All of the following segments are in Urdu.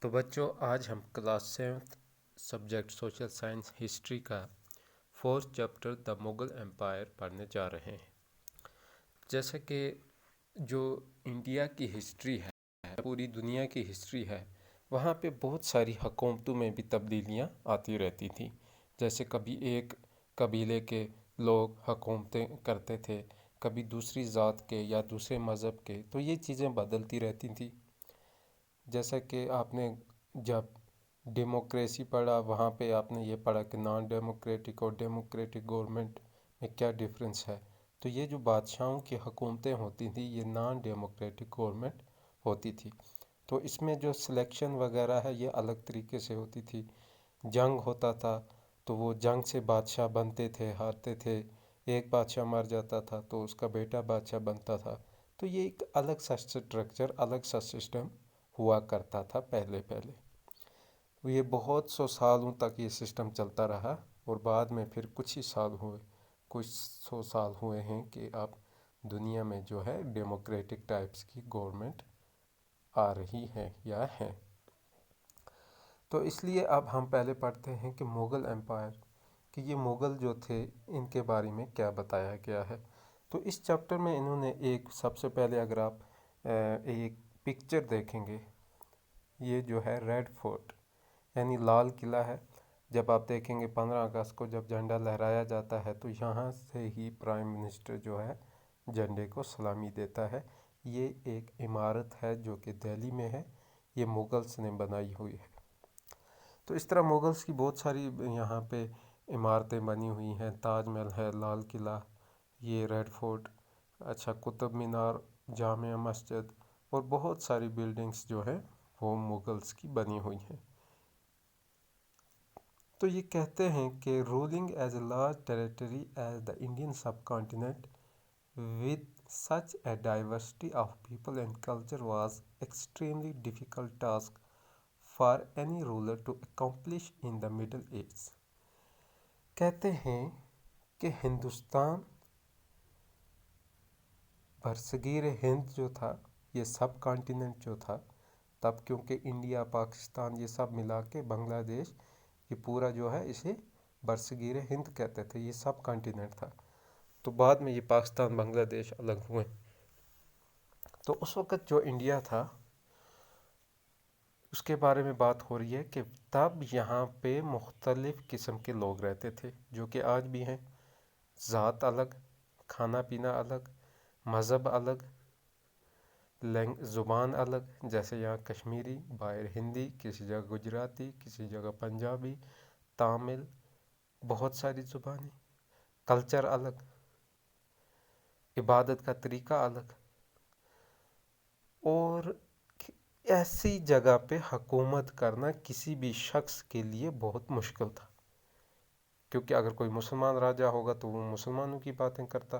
تو بچوں آج ہم class 7 subject social science history کا 4th chapter the Mughal umpire پڑھنے جا رہے ہیں۔ جیسا کہ جو انڈیا کی ہسٹری ہے، پوری دنیا کی ہسٹری ہے، وہاں پہ بہت ساری حکومتوں میں بھی تبدیلیاں آتی رہتی تھیں۔ جیسے کبھی ایک قبیلے کے لوگ حکومتیں کرتے تھے، کبھی دوسری ذات کے یا دوسرے مذہب کے، تو یہ چیزیں بدلتی رہتی تھیں۔ جیسا کہ آپ نے جب ڈیموکریسی پڑھا، وہاں پہ آپ نے یہ پڑھا کہ نان ڈیموکریٹک اور ڈیموکریٹک گورنمنٹ میں کیا ڈیفرنس ہے۔ تو یہ جو بادشاہوں کی حکومتیں ہوتی تھیں، یہ نان ڈیموکریٹک گورنمنٹ ہوتی تھی۔ تو اس میں جو سلیکشن وغیرہ ہے یہ الگ طریقے سے ہوتی تھی۔ جنگ ہوتا تھا تو وہ جنگ سے بادشاہ بنتے تھے، ہارتے تھے، ایک بادشاہ مر جاتا تھا تو اس کا بیٹا بادشاہ بنتا تھا۔ تو یہ ایک الگ سا سٹرکچر، الگ سا سسٹم ہوا کرتا تھا پہلے۔ یہ بہت سالوں تک یہ سسٹم چلتا رہا، اور بعد میں پھر کچھ سو سال ہوئے ہیں کہ اب دنیا میں جو ہے ڈیموکریٹک ٹائپس کی گورنمنٹ آ رہی ہے یا ہے۔ تو اس لیے اب ہم پہلے پڑھتے ہیں کہ مغل امپائر، کہ یہ مغل جو تھے ان کے بارے میں کیا بتایا گیا ہے۔ تو اس چیپٹر میں انہوں نے سب سے پہلے اگر آپ ایک پکچر دیکھیں گے، یہ جو ہے ریڈ فورٹ یعنی لال قلعہ ہے۔ جب آپ دیکھیں گے 15 اگست کو جب جھنڈا لہرایا جاتا ہے تو یہاں سے ہی پرائم منسٹر جو ہے جھنڈے کو سلامی دیتا ہے۔ یہ ایک عمارت ہے جو کہ دہلی میں ہے، یہ مغلس نے بنائی ہوئی ہے۔ تو اس طرح مغلس کی بہت ساری یہاں پہ عمارتیں بنی ہوئی ہیں، تاج محل ہے، لال قلعہ، یہ ریڈ فورٹ، اچھا قطب مینار، جامع مسجد، اور بہت ساری بلڈنگز جو ہیں وہ مغلس کی بنی ہوئی ہیں۔ تو یہ کہتے ہیں کہ ruling as a large territory as the Indian subcontinent with such a diversity of people and culture was extremely difficult task for any ruler to accomplish in the Middle Ages۔ کہتے ہیں کہ ہندوستان برصغیر ہند جو تھا، یہ سب کانٹیننٹ جو تھا تب، کیونکہ انڈیا، پاکستان، یہ سب ملا کے بنگلہ دیش، یہ پورا جو ہے اسے برصغیر ہند کہتے تھے، یہ سب کانٹیننٹ تھا۔ تو بعد میں یہ پاکستان، بنگلہ دیش الگ ہوئے۔ تو اس وقت جو انڈیا تھا اس کے بارے میں بات ہو رہی ہے کہ تب یہاں پہ مختلف قسم کے لوگ رہتے تھے، جو کہ آج بھی ہیں۔ ذات الگ، کھانا پینا الگ، مذہب الگ، زبان الگ، جیسے یہاں کشمیری، باہر ہندی، کسی جگہ گجراتی، کسی جگہ پنجابی، تامل، بہت ساری زبانیں، کلچر الگ، عبادت کا طریقہ الگ۔ اور ایسی جگہ پہ حکومت کرنا کسی بھی شخص کے لیے بہت مشکل تھا، کیونکہ اگر کوئی مسلمان راجہ ہوگا تو وہ مسلمانوں کی باتیں کرتا،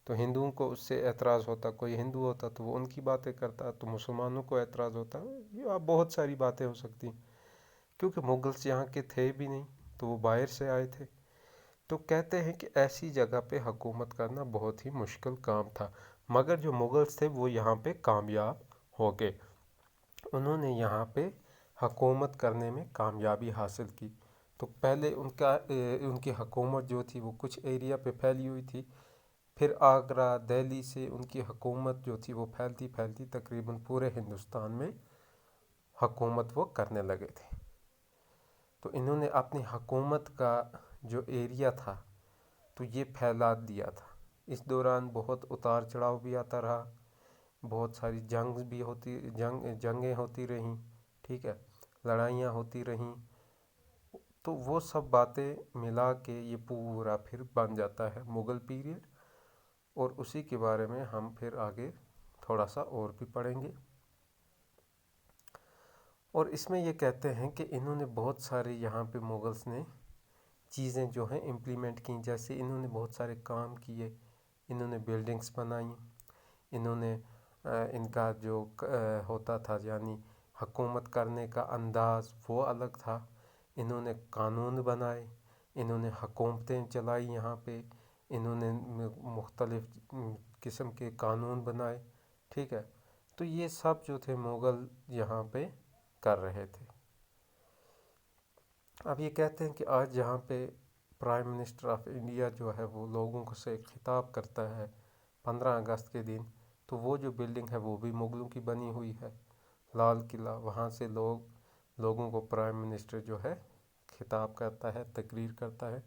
تو ہندوؤں کو اس سے اعتراض ہوتا، کوئی ہندو ہوتا تو وہ ان کی باتیں کرتا، تو مسلمانوں کو اعتراض ہوتا۔ یہ بہت ساری باتیں ہو سکتی ہیں، کیونکہ مغلس یہاں کے تھے بھی نہیں، تو وہ باہر سے آئے تھے۔ تو کہتے ہیں کہ ایسی جگہ پہ حکومت کرنا بہت ہی مشکل کام تھا، مگر جو مغلس تھے وہ یہاں پہ کامیاب ہو گئے۔ انہوں نے یہاں پہ حکومت کرنے میں کامیابی حاصل کی۔ تو پہلے ان کی حکومت جو تھی وہ کچھ ایریا پہ پھیلی ہوئی تھی، پھر آگرہ، دہلی سے ان کی حکومت جو تھی وہ پھیلتی تقریباً پورے ہندوستان میں حکومت وہ کرنے لگے تھے۔ تو انہوں نے اپنی حکومت کا جو ایریا تھا تو یہ پھیلا دیا تھا۔ اس دوران بہت اتار چڑھاؤ بھی آتا رہا، بہت ساری جنگیں ہوتی رہیں، ٹھیک ہے، لڑائیاں ہوتی رہیں۔ تو وہ سب باتیں ملا کے یہ پورا پھر بن جاتا ہے مغل پیریڈ، اور اسی کے بارے میں ہم پھر آگے تھوڑا سا اور بھی پڑھیں گے۔ اور اس میں یہ کہتے ہیں کہ انہوں نے بہت سارے یہاں پہ مغلس نے چیزیں جو ہیں امپلیمنٹ کیں، جیسے انہوں نے بہت سارے کام کیے، انہوں نے بلڈنگز بنائیں، انہوں نے ان کا جو ہوتا تھا یعنی حکومت کرنے کا انداز وہ الگ تھا، انہوں نے قانون بنائے، انہوں نے حکومتیں چلائی یہاں پہ، انہوں نے مختلف قسم کے قانون بنائے، ٹھیک ہے۔ تو یہ سب جو تھے مغل یہاں پہ کر رہے تھے۔ اب یہ کہتے ہیں کہ آج جہاں پہ پرائم منسٹر آف انڈیا جو ہے وہ لوگوں کو سے خطاب کرتا ہے 15 اگست کے دن، تو وہ جو بلڈنگ ہے وہ بھی مغلوں کی بنی ہوئی ہے، لال قلعہ، وہاں سے لوگوں کو پرائم منسٹر جو ہے خطاب کرتا ہے، تقریر کرتا ہے۔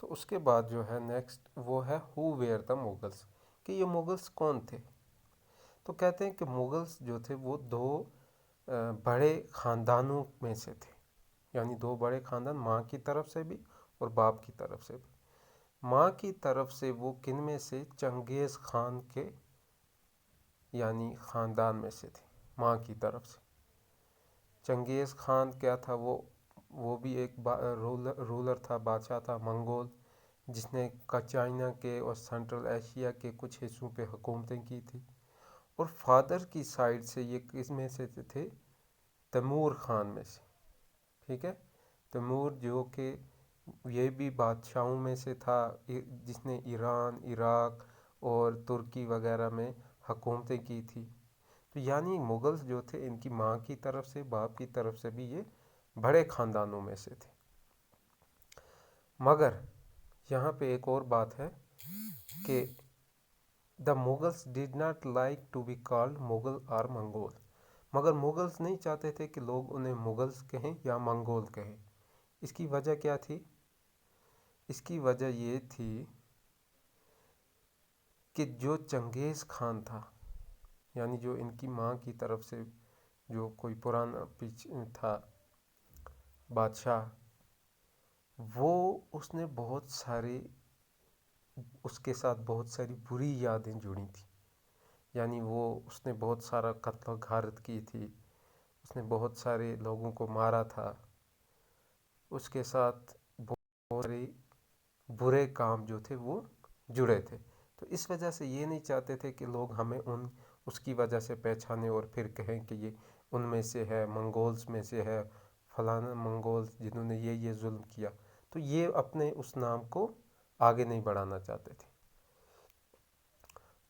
تو اس کے بعد جو ہے نیکسٹ وہ ہے ہو ویئر دا مغلس، کہ یہ مغلس کون تھے؟ تو کہتے ہیں کہ مغلس جو تھے وہ دو بڑے خاندانوں میں سے تھے، یعنی دو بڑے خاندان، ماں کی طرف سے بھی اور باپ کی طرف سے بھی۔ ماں کی طرف سے وہ کن میں سے؟ چنگیز خان کے یعنی خاندان میں سے تھے، ماں کی طرف سے۔ چنگیز خان کیا تھا؟ وہ بھی ایک رولر تھا، بادشاہ تھا منگول، جس نے چائنا کے اور سینٹرل ایشیا کے کچھ حصوں پہ حکومتیں کی تھی۔ اور فادر کی سائڈ سے یہ کس میں سے تھے؟ تیمور خان میں سے، ٹھیک ہے۔ تیمور جو کہ یہ بھی بادشاہوں میں سے تھا، جس نے ایران، عراق اور ترکی وغیرہ میں حکومتیں کی تھی۔ تو یعنی مغلز جو تھے ان کی ماں کی طرف سے، باپ کی طرف سے بھی یہ بڑے خاندانوں میں سے تھے۔ مگر یہاں پہ ایک اور بات ہے کہ the Mughals did not like to be called Mughal اور منگول، مگر مغلز نہیں چاہتے تھے کہ لوگ انہیں مغلز کہیں یا منگول کہیں۔ اس کی وجہ کیا تھی؟ اس کی وجہ یہ تھی کہ جو چنگیز خان تھا، یعنی جو ان کی ماں کی طرف سے جو کوئی پرانا تھا بادشاہ، اس نے بہت سارے، اس کے ساتھ بہت ساری بری یادیں جڑی تھیں، یعنی اس نے بہت سارا قتل و غارت کی تھی، اس نے بہت سارے لوگوں کو مارا تھا، اس کے ساتھ بہت سارے برے کام جو تھے وہ جڑے تھے۔ تو اس وجہ سے یہ نہیں چاہتے تھے کہ لوگ ہمیں اس کی وجہ سے پہچانے اور پھر کہیں کہ یہ ان میں سے ہے، منگولز میں سے ہے، فلانا منگولز جنہوں نے یہ ظلم کیا۔ تو یہ اپنے اس نام کو آگے نہیں بڑھانا چاہتے تھے۔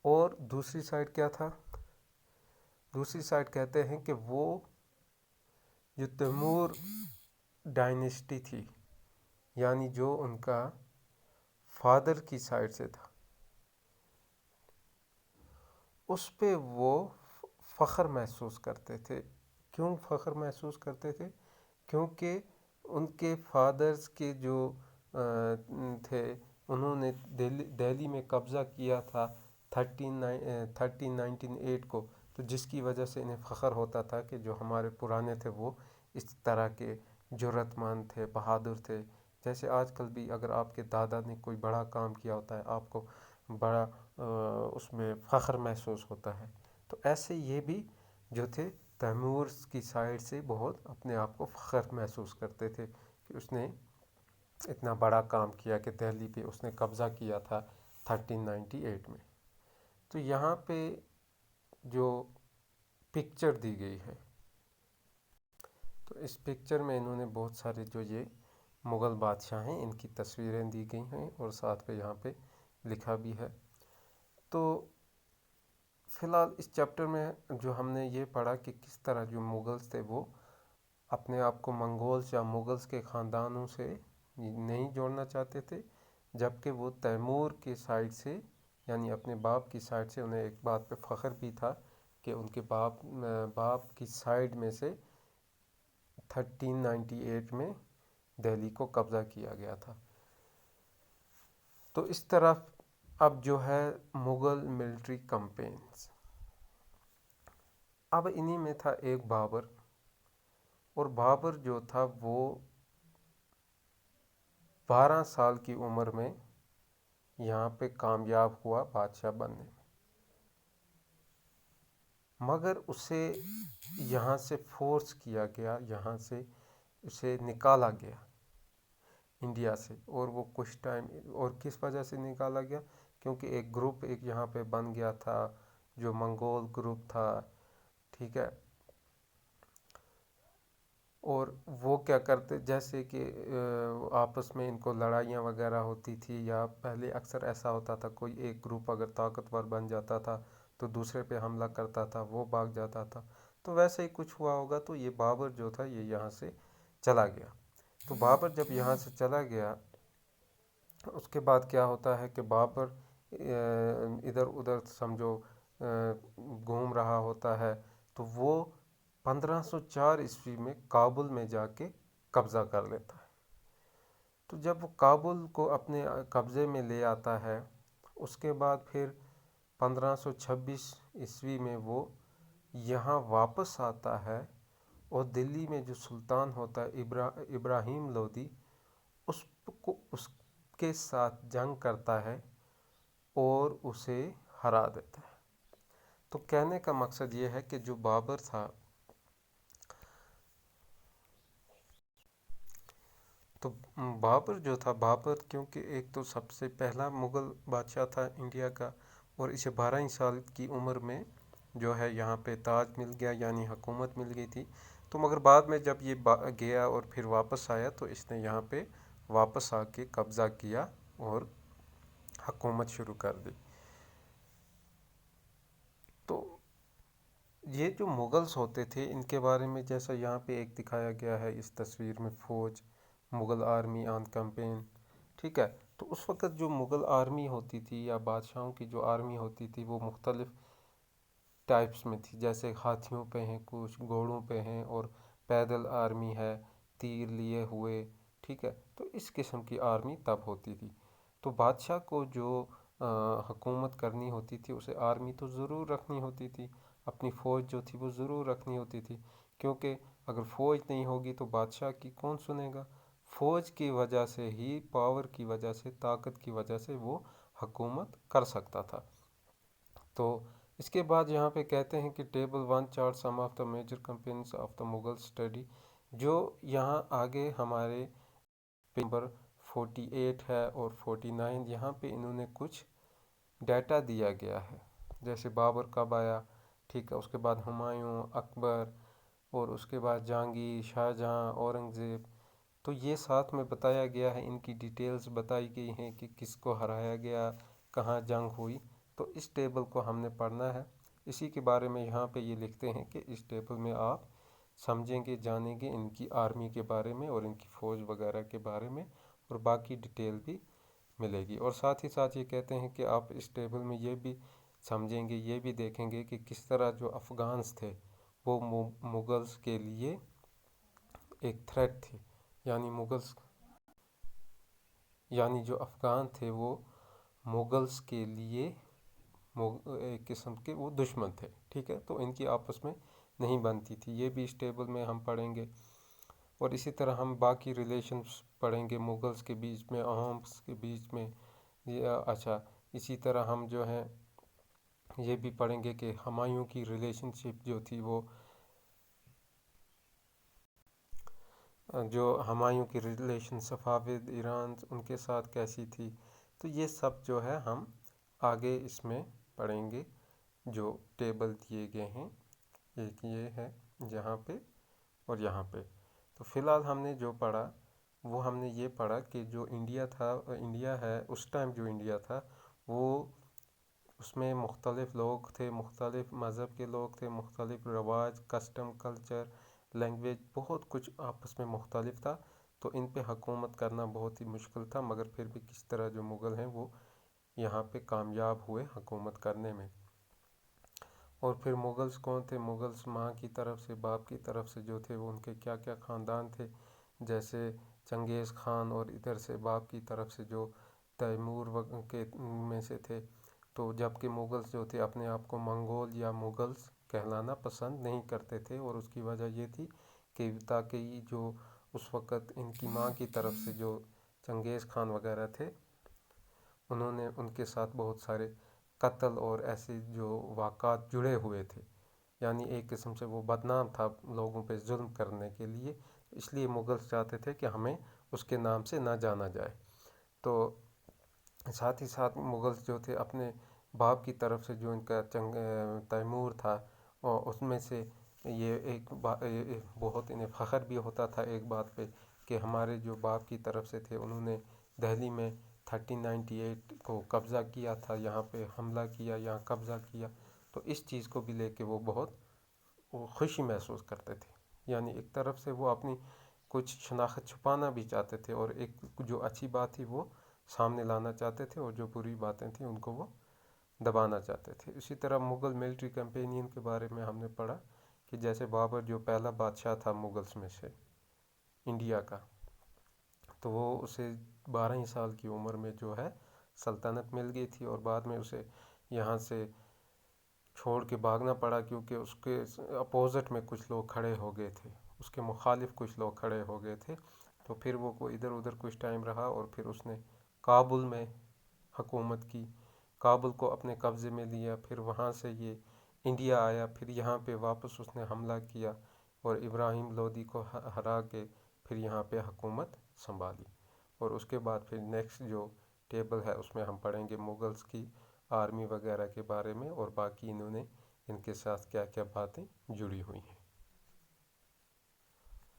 اور دوسری سائڈ کیا تھا؟ دوسری سائڈ کہتے ہیں کہ وہ جو تیمور ڈائنیسٹی تھی، یعنی جو ان کا فادر کی سائڈ سے تھا، اس پہ وہ فخر محسوس کرتے تھے۔ کیوں فخر محسوس کرتے تھے؟ کیونکہ ان کے فادرز کے جو تھے، انہوں نے دہلی میں قبضہ کیا تھا 1398 کو، تو جس کی وجہ سے انہیں فخر ہوتا تھا کہ جو ہمارے پرانے تھے وہ اس طرح کے جرأت مند تھے، بہادر تھے۔ جیسے آج کل بھی اگر آپ کے دادا نے کوئی بڑا کام کیا ہوتا ہے، آپ کو بڑا اس میں فخر محسوس ہوتا ہے۔ تو ایسے یہ بھی جو تھے تیمور کی سائڈ سے بہت اپنے آپ کو فخر محسوس کرتے تھے کہ اس نے اتنا بڑا کام کیا کہ دہلی پہ اس نے قبضہ کیا تھا 1398 میں۔ تو یہاں پہ جو پکچر دی گئی ہے، تو اس پکچر میں انہوں نے بہت سارے جو یہ مغل بادشاہ ہیں ان کی تصویریں دی گئی ہیں، اور ساتھ پہ یہاں پہ لکھا بھی ہے۔ تو فی الحال اس چیپٹر میں جو ہم نے یہ پڑھا کہ کس طرح جو مغلز تھے وہ اپنے آپ کو منگولز یا مغلز کے خاندانوں سے نہیں جوڑنا چاہتے تھے، جبکہ وہ تیمور کے سائڈ سے یعنی اپنے باپ کی سائڈ سے انہیں ایک بات پہ فخر بھی تھا کہ ان کے باپ کی سائڈ میں سے 1398 میں دہلی کو قبضہ کیا گیا تھا۔ تو اس طرف اب جو ہے مغل ملٹری کمپینز، اب انہی میں تھا ایک بابر، اور بابر جو تھا وہ 12 سال کی عمر میں یہاں پہ کامیاب ہوا بادشاہ بننے میں، مگر اسے یہاں سے فورس کیا گیا، یہاں سے اسے نکالا گیا انڈیا سے، اور وہ کچھ ٹائم، اور کس وجہ سے نکالا گیا؟ کیونکہ ایک گروپ یہاں پہ بن گیا تھا جو منگول گروپ تھا، ٹھیک ہے۔ اور وہ کیا کرتے، جیسے کہ آپس میں ان کو لڑائیاں وغیرہ ہوتی تھی، یا پہلے اکثر ایسا ہوتا تھا کوئی ایک گروپ اگر طاقتور بن جاتا تھا تو دوسرے پہ حملہ کرتا تھا، وہ بھاگ جاتا تھا. تو ویسے ہی کچھ ہوا ہوگا. تو یہ بابر جو تھا یہ یہاں سے چلا گیا. تو بابر جب یہاں سے چلا گیا، اس کے بعد کیا ہوتا ہے کہ بابر ادھر ادھر سمجھو گھوم رہا ہوتا ہے. تو وہ 1504 میں کابل میں جا کے قبضہ کر لیتا ہے. تو جب وہ کابل کو اپنے قبضے میں لے آتا ہے، اس کے بعد پھر 1526 میں وہ یہاں واپس آتا ہے، اور دلی میں جو سلطان ہوتا ہے ابراہیم لودھی، اس کے ساتھ جنگ کرتا ہے اور اسے ہرا دیتا ہے. تو کہنے کا مقصد یہ ہے کہ جو بابر تھا، تو بابر جو تھا، بابر کیونکہ ایک تو سب سے پہلا مغل بادشاہ تھا انڈیا کا، اور اسے 12 سال کی عمر میں جو ہے یہاں پہ تاج مل گیا، یعنی حکومت مل گئی تھی. تو مگر بعد میں جب یہ گیا اور پھر واپس آیا، تو اس نے یہاں پہ واپس آ کے قبضہ کیا اور حکومت شروع کر دی. تو یہ جو مغلز ہوتے تھے، ان کے بارے میں جیسا یہاں پہ ایک دکھایا گیا ہے اس تصویر میں، فوج، مغل آرمی آن کیمپین. ٹھیک ہے. تو اس وقت جو مغل آرمی ہوتی تھی یا بادشاہوں کی جو آرمی ہوتی تھی، وہ مختلف ٹائپس میں تھی. جیسے ہاتھیوں پہ ہیں، کچھ گھوڑوں پہ ہیں، اور پیدل آرمی ہے، تیر لیے ہوئے. ٹھیک ہے. تو اس قسم کی آرمی تب ہوتی تھی. تو بادشاہ کو جو حکومت کرنی ہوتی تھی، اسے آرمی تو ضرور رکھنی ہوتی تھی، اپنی فوج جو تھی وہ ضرور رکھنی ہوتی تھی. کیونکہ اگر فوج نہیں ہوگی تو بادشاہ کی کون سنے گا؟ فوج کی وجہ سے ہی، پاور کی وجہ سے، طاقت کی وجہ سے وہ حکومت کر سکتا تھا. تو اس کے بعد یہاں پہ کہتے ہیں کہ table 1 chart some of the major campaigns of the Mughal study. جو یہاں آگے ہمارے نمبر 48 ہے اور 49، یہاں پہ انہوں نے کچھ ڈیٹا دیا گیا ہے. جیسے بابر کب آیا، ٹھیک ہے، اس کے بعد ہمایوں، اکبر، اور اس کے بعد جہانگیر، شاہجہاں، اورنگزیب. تو یہ ساتھ میں بتایا گیا ہے، ان کی ڈیٹیلز بتائی گئی ہیں کہ کس کو ہرایا گیا، کہاں جنگ ہوئی. تو اس ٹیبل کو ہم نے پڑھنا ہے. اسی کے بارے میں یہاں پہ یہ لکھتے ہیں کہ اس ٹیبل میں آپ سمجھیں گے، جانیں گے ان کی آرمی کے بارے میں اور ان کی فوج وغیرہ کے بارے میں، اور باقی ڈیٹیل بھی ملے گی. اور ساتھ ہی ساتھ یہ کہتے ہیں کہ آپ اس ٹیبل میں یہ بھی سمجھیں گے، یہ بھی دیکھیں گے کہ کس طرح جو افغانز تھے وہ مغلز کے لیے ایک تھریٹ تھے. یعنی یعنی جو افغان تھے وہ مغلز کے لیے ایک قسم کے وہ دشمن تھے. ٹھیک ہے. تو ان کی آپس میں نہیں بنتی تھی. یہ بھی اس ٹیبل میں ہم پڑھیں گے. اور اسی طرح ہم باقی ریلیشنز پڑھیں گے مغلز کے بیچ میں، احومز کے بیچ میں. اچھا، اسی طرح ہم جو ہیں یہ بھی پڑھیں گے کہ ہمایوں کی ریلیشن شپ جو تھی، وہ جو ہمایوں کی ریلیشن صفاوید ایران ان کے ساتھ کیسی تھی. تو یہ سب جو ہے ہم آگے اس میں پڑھیں گے. جو ٹیبل دیے گئے ہیں، ایک یہ ہے جہاں پہ اور یہاں پہ. تو فی الحال ہم نے جو پڑھا وہ ہم نے یہ پڑھا کہ جو انڈیا ہے اس ٹائم، جو انڈیا تھا وہ، اس میں مختلف لوگ تھے، مختلف مذہب کے لوگ تھے، مختلف رواج، کسٹم، کلچر، لینگویج، بہت کچھ آپس میں مختلف تھا. تو ان پہ حکومت کرنا بہت ہی مشکل تھا، مگر پھر بھی کس طرح جو مغل ہیں وہ یہاں پہ کامیاب ہوئے حکومت کرنے میں. اور پھر مغلز کون تھے؟ مغلز ماں کی طرف سے، باپ کی طرف سے جو تھے وہ ان کے کیا کیا خاندان تھے. جیسے چنگیز خان، اور ادھر سے باپ کی طرف سے جو تیمور کے میں سے تھے. تو جب کہ مغلز جو تھے اپنے آپ کو منگول یا مغلز کہلانا پسند نہیں کرتے تھے، اور اس کی وجہ یہ تھی کہ تاکہ یہ جو اس وقت ان کی ماں کی طرف سے جو چنگیز خان وغیرہ تھے، انہوں نے ان کے ساتھ بہت سارے قتل اور ایسے جو واقعات جڑے ہوئے تھے. یعنی ایک قسم سے وہ بدنام تھا لوگوں پہ ظلم کرنے کے لیے. اس لیے مغلز چاہتے تھے کہ ہمیں اس کے نام سے نہ جانا جائے. تو ساتھ ہی ساتھ مغلز جو تھے اپنے باپ کی طرف سے جو ان کا تیمور تھا، اور اس میں سے یہ ایک بہت انہیں فخر بھی ہوتا تھا ایک بات پہ کہ ہمارے جو باپ کی طرف سے تھے انہوں نے دہلی میں 1398 کو قبضہ کیا تھا، یہاں پہ حملہ کیا، یہاں قبضہ کیا. تو اس چیز کو بھی لے کے وہ بہت خوشی محسوس کرتے تھے، یعنی ایک طرف سے وہ اپنی کچھ شناخت چھپانا بھی چاہتے تھے، اور ایک جو اچھی بات تھی وہ سامنے لانا چاہتے تھے، اور جو بری باتیں تھیں ان کو وہ دبانا چاہتے تھے۔ اسی طرح مغل ملٹری کیمپینین کے بارے میں ہم نے پڑھا کہ جیسے بابر جو پہلا بادشاہ تھا مغلس میں سے انڈیا کا، تو وہ اسے 12 ہی سال کی عمر میں جو ہے سلطنت مل گئی تھی، اور بعد میں اسے یہاں سے چھوڑ کے بھاگنا پڑا، کیونکہ اس کے اپوزٹ میں کچھ لوگ کھڑے ہو گئے تھے، اس کے مخالف کچھ لوگ کھڑے ہو گئے تھے۔ تو پھر وہ ادھر ادھر کچھ ٹائم رہا، اور پھر اس نے کابل میں حکومت کی، کابل کو اپنے قبضے میں لیا، پھر وہاں سے یہ انڈیا آیا، پھر یہاں پہ واپس اس نے حملہ کیا، اور ابراہیم لودھی کو ہرا کے پھر یہاں پہ حکومت سنبھالی۔ اور اس کے بعد پھر نیکسٹ جو ٹیبل ہے اس میں ہم پڑھیں گے مغلس کی آرمی وغیرہ کے بارے میں، اور باقی انہوں نے ان کے ساتھ کیا کیا باتیں جڑی ہوئی ہیں۔